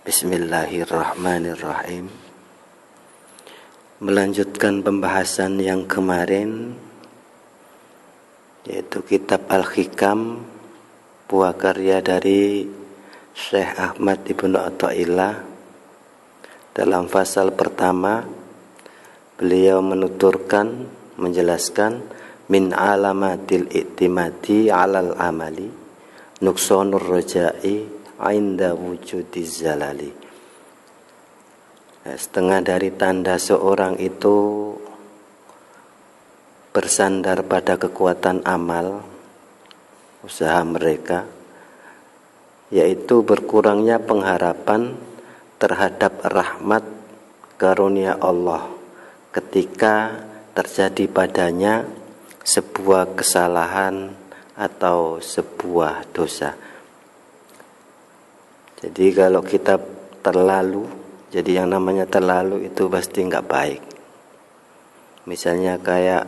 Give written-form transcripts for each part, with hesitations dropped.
Bismillahirrahmanirrahim. Melanjutkan pembahasan yang kemarin, yaitu kitab Al-Hikam, buah karya dari Syekh Ahmad Ibnu Athaillah. Dalam fasal pertama, beliau menuturkan, menjelaskan min alamatil i'timadi alal amali nuqsanur raja'i inda wujudiz zalali. Setengah dari tanda seorang itu bersandar pada kekuatan amal usaha mereka, yaitu berkurangnya pengharapan terhadap rahmat karunia Allah ketika terjadi padanya sebuah kesalahan atau sebuah dosa. Jadi kalau kita terlalu, jadi yang namanya terlalu itu pasti nggak baik. Misalnya kayak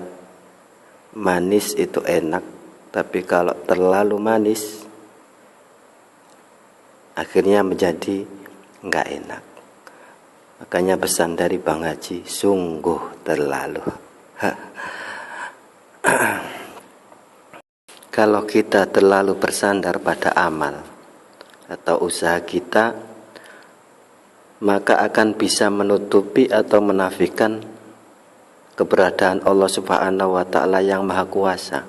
manis itu enak, tapi kalau terlalu manis akhirnya menjadi nggak enak. Makanya pesan dari Bang Haji, sungguh terlalu. Kalau kita terlalu bersandar pada amal atau usaha kita, maka akan bisa menutupi atau menafikan keberadaan Allah Subhanahu wa Ta'ala yang Maha Kuasa,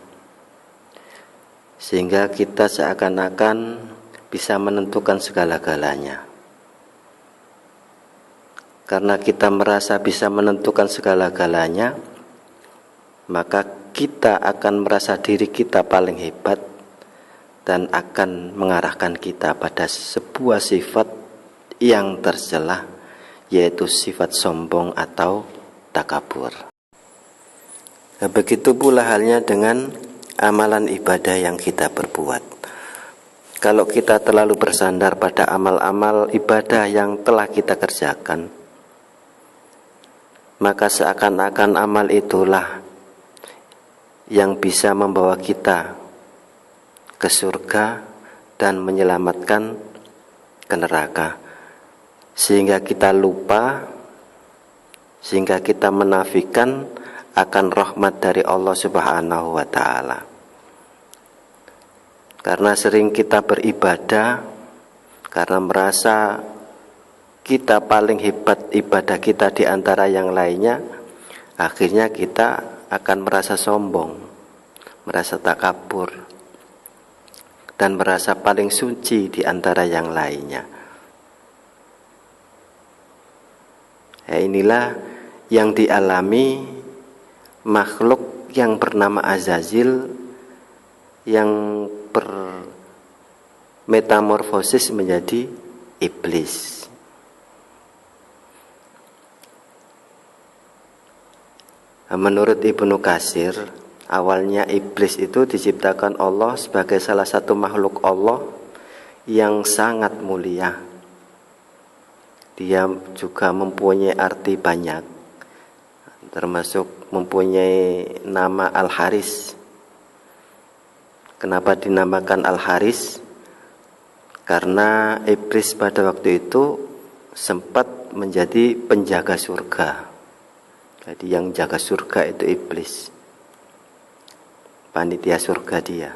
sehingga kita seakan-akan bisa menentukan segala-galanya. Karena kita merasa bisa menentukan segala-galanya, maka kita akan merasa diri kita paling hebat dan akan mengarahkan kita pada sebuah sifat yang tercela, yaitu sifat sombong atau takabur. Nah, begitu pula halnya dengan amalan ibadah yang kita perbuat. Kalau kita terlalu bersandar pada amal-amal ibadah yang telah kita kerjakan, maka seakan-akan amal itulah yang bisa membawa kita ke surga dan menyelamatkan ke neraka, sehingga kita lupa, sehingga kita menafikan akan rahmat dari Allah Subhanahu wa Ta'ala. Karena sering kita beribadah karena merasa kita paling hebat ibadah kita di antara yang lainnya, akhirnya kita akan merasa sombong, merasa takabur, dan merasa paling suci di antara yang lainnya. Inilah yang dialami makhluk yang bernama Azazil, yang bermetamorfosis menjadi iblis. Menurut Ibnu Katsir, awalnya iblis itu diciptakan Allah sebagai salah satu makhluk Allah yang sangat mulia. Dia juga mempunyai arti banyak, termasuk mempunyai nama Al-Haris. Kenapa dinamakan Al-Haris? Karena iblis pada waktu itu sempat menjadi penjaga surga. Jadi yang jaga surga itu iblis, panitia surga dia.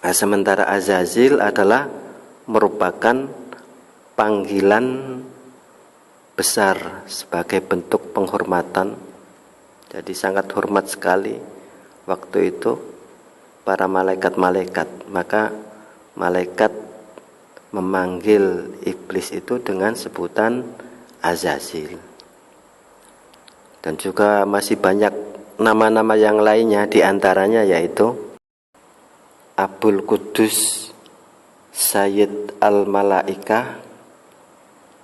Nah, sementara Azazil adalah merupakan panggilan besar sebagai bentuk penghormatan. Jadi sangat hormat sekali waktu itu para malaikat-malaikat. Maka malaikat memanggil iblis itu dengan sebutan Azazil. Dan juga masih banyak nama-nama yang lainnya, diantaranya yaitu Abul Qudus, Sayyid Al-Malaikah,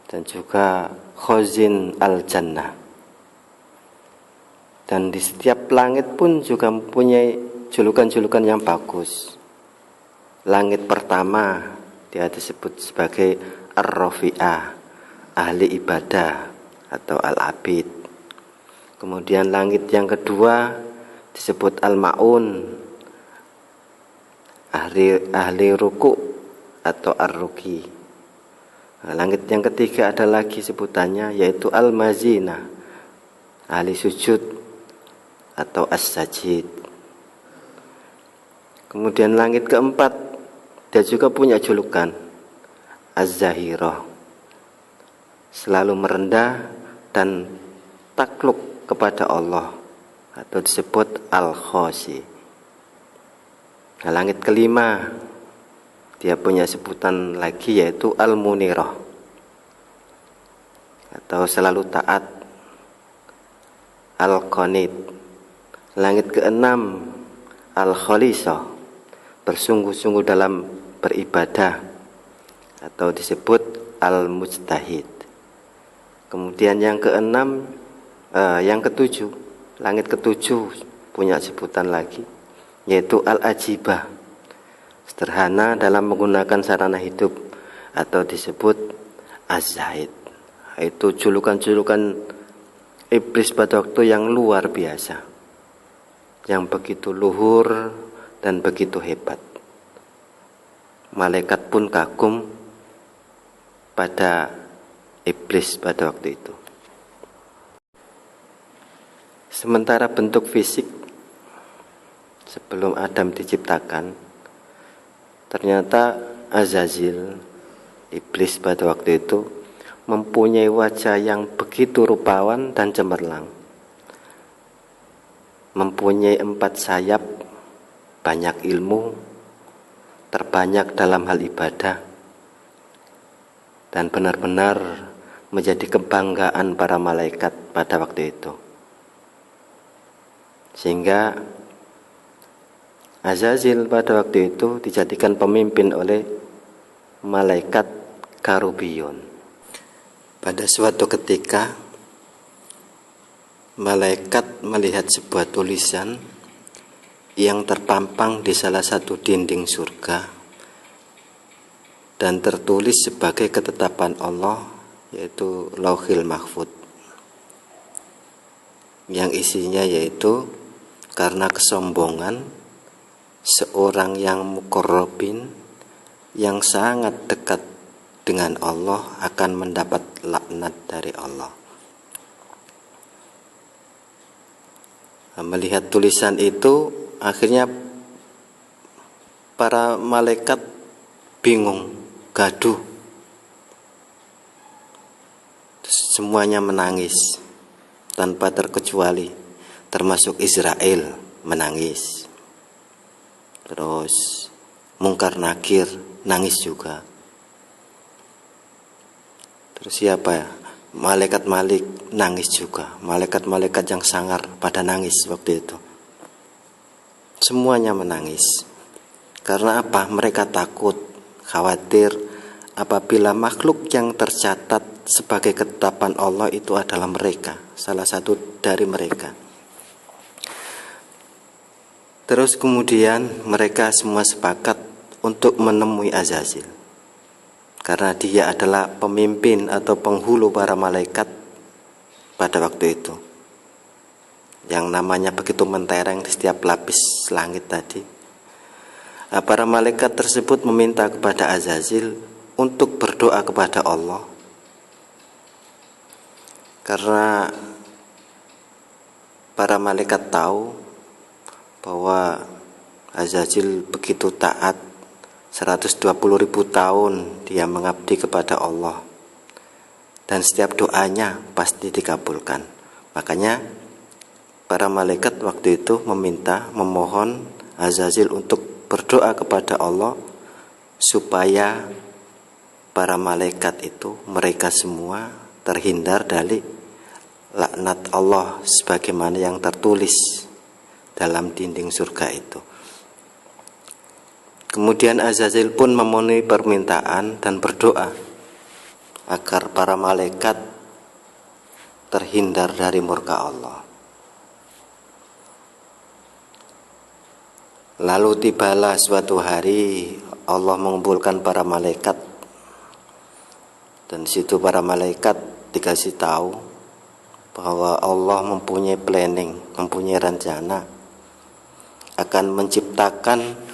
dan juga Khazin Al-Jannah. Dan di setiap langit pun juga mempunyai julukan-julukan yang bagus. Langit pertama dia disebut sebagai Ar-Rafi'ah, ahli ibadah atau Al-Abid. Kemudian langit yang kedua disebut Al-Ma'un, ahli ruku' atau Ar-Ruki. Nah, langit yang ketiga ada lagi sebutannya, yaitu Al-Mazina, ahli sujud atau As-Sajid. Kemudian langit keempat, dia juga punya julukan Az-Zahirah, selalu merendah dan takluk kepada Allah, atau disebut Al-Khosi. Nah, langit kelima, dia punya sebutan lagi, yaitu Al-Munirah, atau selalu taat, Al-Qanit. Langit keenam, Al-Khalisah, bersungguh-sungguh dalam beribadah, atau disebut Al-Mujtahid. Kemudian yang ketujuh, langit ketujuh punya sebutan lagi, yaitu Al-Ajibah, sederhana dalam menggunakan sarana hidup, atau disebut Az-Zahid. Itu julukan-julukan iblis pada waktu yang luar biasa, yang begitu luhur dan begitu hebat. Malaikat pun kagum pada iblis pada waktu itu. Sementara bentuk fisik sebelum Adam diciptakan, ternyata Azazil, iblis pada waktu itu, mempunyai wajah yang begitu rupawan dan cemerlang. Mempunyai 4 sayap, banyak ilmu, terbanyak dalam hal ibadah, dan benar-benar menjadi kebanggaan para malaikat pada waktu itu. Sehingga Azazil pada waktu itu dijadikan pemimpin oleh malaikat Karubiyun. Pada suatu ketika, malaikat melihat sebuah tulisan yang terpampang di salah satu dinding surga dan tertulis sebagai ketetapan Allah, yaitu Lauhil Mahfud, yang isinya yaitu, karena kesombongan seorang yang muqarrabin, yang sangat dekat dengan Allah, akan mendapat laknat dari Allah. Melihat tulisan itu, akhirnya para malaikat bingung, gaduh, semuanya menangis tanpa terkecuali, termasuk Israel menangis. Terus Mungkar Nakir nangis juga. Terus siapa ya? Malaikat Malik nangis juga. Malaikat-malaikat yang sangar pada nangis waktu itu. Semuanya menangis. Karena apa? Mereka takut, khawatir apabila makhluk yang tercatat sebagai ketetapan Allah itu adalah mereka, salah satu dari mereka. Terus kemudian mereka semua sepakat untuk menemui Azazil, karena dia adalah pemimpin atau penghulu para malaikat pada waktu itu, yang namanya begitu mentereng di setiap lapis langit tadi. Para malaikat tersebut meminta kepada Azazil untuk berdoa kepada Allah, karena para malaikat tahu bahwa Azazil begitu taat, 120.000 tahun dia mengabdi kepada Allah, dan setiap doanya pasti dikabulkan. Makanya para malaikat waktu itu memohon Azazil untuk berdoa kepada Allah supaya para malaikat itu, mereka semua terhindar dari laknat Allah sebagaimana yang tertulis dalam dinding surga itu. Kemudian Azazil pun memenuhi permintaan dan berdoa agar para malaikat terhindar dari murka Allah. Lalu tibalah suatu hari Allah mengumpulkan para malaikat, dan situ para malaikat dikasih tahu bahwa Allah mempunyai planning, mempunyai rencana akan menciptakan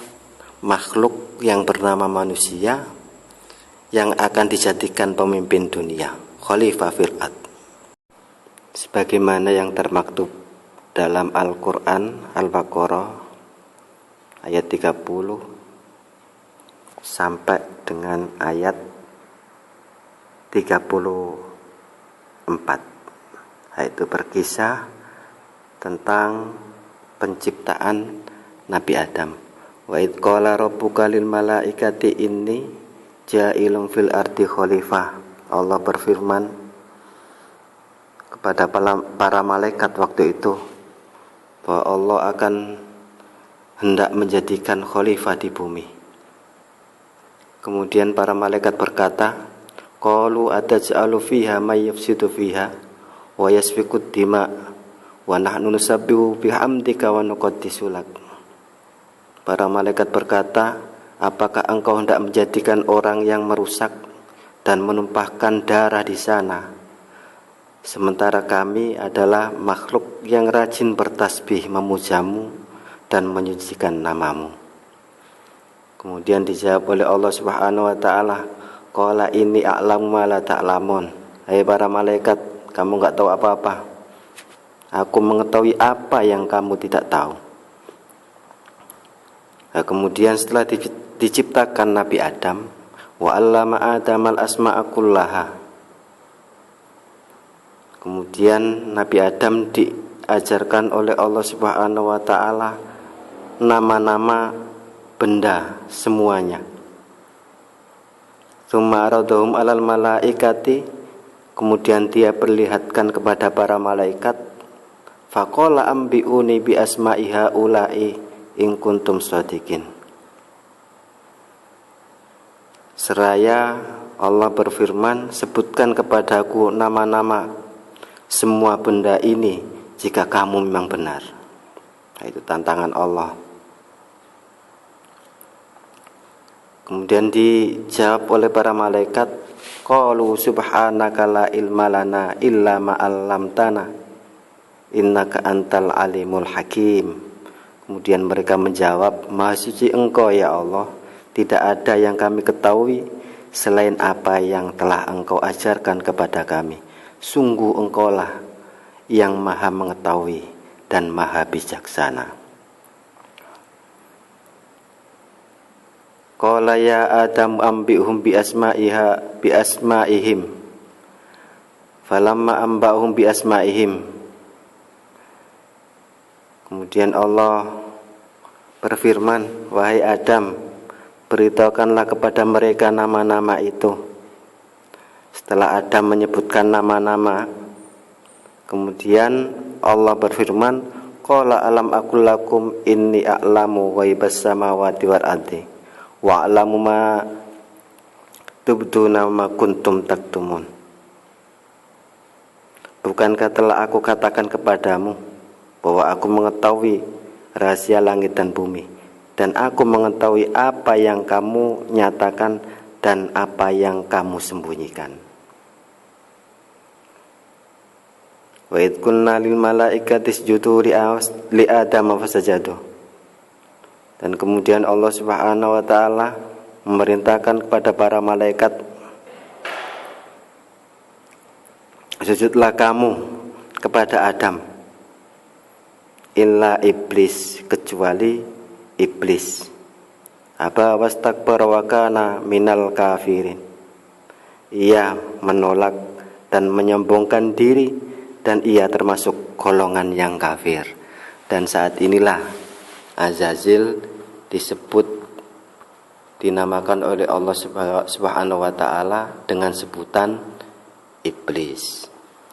makhluk yang bernama manusia, yang akan dijadikan pemimpin dunia, khalifah fil ard. Sebagaimana yang termaktub dalam Al-Qur'an Al-Baqarah ayat 30 sampai dengan ayat 34. Yaitu berkisah tentang penciptaan Nabi Adam. Wa id qala rabbuka lil malaikati inni ja'ilun fil ardi khalifah. Allah berfirman kepada para malaikat waktu itu bahwa Allah akan hendak menjadikan khalifah di bumi. Kemudian para malaikat berkata, qalu ataj'alu fiha may yufsidu fiha wa yasfiku dima wa nahnu nusabbihu bihamdika wa nuqaddisu lak. Para malaikat berkata, apakah engkau hendak menjadikan orang yang merusak dan menumpahkan darah di sana, sementara kami adalah makhluk yang rajin bertasbih memujamu dan menyucikan namamu. Kemudian dijawab oleh Allah Subhanahu wa taala, qala inni a'lamu ma la ta'lamun. Hai para malaikat, kamu enggak tahu apa-apa. Aku mengetahui apa yang kamu tidak tahu. Nah, kemudian setelah diciptakan Nabi Adam, wa 'allama Adamal asma'a kullaha. Kemudian Nabi Adam diajarkan oleh Allah Subhanahu wa taala nama-nama benda semuanya. Tsumma aradahum 'alal malaikati, kemudian dia perlihatkan kepada para malaikat, faqala ambiuni bi asma'i haula'i in kuntum shadiqin. Seraya Allah berfirman, sebutkan kepadaku nama-nama semua benda ini jika kamu memang benar. Itu tantangan Allah. Kemudian dijawab oleh para malaikat, qalu subhanaka la ilma lana illa ma 'allamtana innaka antal alimul hakim. Kemudian mereka menjawab, maha suci engkau ya Allah, tidak ada yang kami ketahui selain apa yang telah engkau ajarkan kepada kami. Sungguh engkaulah yang maha mengetahui dan maha bijaksana. Qala ya Adam ambihum bi asma'ihim. Falamma ambahum bi asma'ihim. Kemudian Allah berfirman, wahai Adam, beritahukanlah kepada mereka nama-nama itu. Setelah Adam menyebutkan nama-nama, kemudian Allah berfirman, qala alam aqul lakum inni a'lamu ghaibas samawati wal ardi wa a'lamu ma tubduna ma kuntum taktumun. Bukankah telah aku katakan kepadamu bahwa aku mengetahui rahasia langit dan bumi, dan aku mengetahui apa yang kamu nyatakan dan apa yang kamu sembunyikan. Wa id qulna lil malaikati isjudu li Adam fasajadu. Dan kemudian Allah Subhanahu wa taala memerintahkan kepada para malaikat, sujudlah kamu kepada Adam, illa iblis, kecuali iblis. Aba wastakbara wa kana minal kafirin. Ia menolak dan menyombongkan diri, dan ia termasuk golongan yang kafir. Dan saat inilah Azazil dinamakan oleh Allah Subhanahu wa taala dengan sebutan iblis.